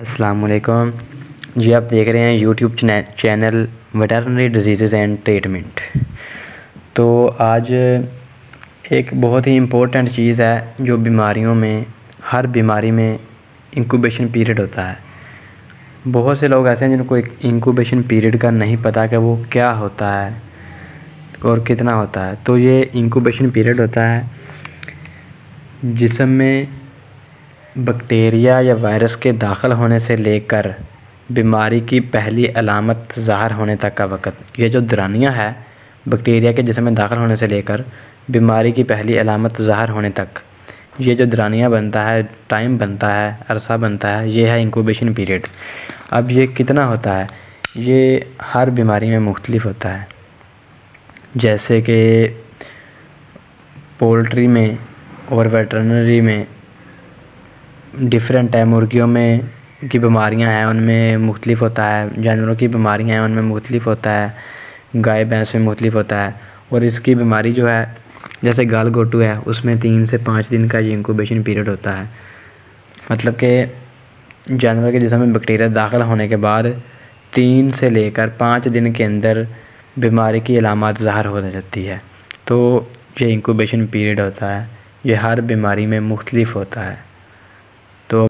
السلام علیکم جی، آپ دیکھ رہے ہیں YouTube channel veterinary diseases and treatment. تو آج ایک بہت ہی امپورٹنٹ چیز ہے جو بیماریوں میں، ہر بیماری میں انکوبیشن پیریڈ ہوتا ہے۔ بہت سے لوگ ایسے ہیں جن کو انکوبیشن پیریڈ کا نہیں پتہ کہ وہ کیا ہوتا ہے اور کتنا ہوتا ہے۔ تو یہ انکوبیشن پیریڈ ہوتا ہے جسم میں بیکٹیریا یا وائرس کے داخل ہونے سے لے کر بیماری کی پہلی علامت ظاہر ہونے تک کا وقت۔ یہ جو دورانیہ ہے بیکٹیریا کے جسم میں داخل ہونے سے لے کر بیماری کی پہلی علامت ظاہر ہونے تک، یہ جو دورانیہ بنتا ہے، ٹائم بنتا ہے، عرصہ بنتا ہے، یہ ہے انکوبیشن پیریڈ۔ اب یہ کتنا ہوتا ہے؟ یہ ہر بیماری میں مختلف ہوتا ہے۔ جیسے کہ پولٹری میں اور ویٹرنری میں ڈیفرنٹ ہے، مرغیوں میں کی بیماریاں ہیں ان میں مختلف ہوتا ہے، جانوروں کی بیماریاں ہیں ان میں مختلف ہوتا ہے، گائے بھینس میں مختلف ہوتا ہے۔ اور اس کی بیماری جو ہے جیسے گال گھوٹو ہے، اس میں 3 سے 5 دن کا یہ انکوبیشن پیریڈ ہوتا ہے۔ مطلب کہ جانور کے جسم میں بیکٹیریا داخل ہونے کے بعد 3 سے لے کر 5 دن کے اندر بیماری کی علامات ظاہر ہو جاتی ہے۔ تو یہ انکوبیشن پیریڈ ہوتا ہے، یہ ہر بیماری میں مختلف ہوتا ہے۔ تو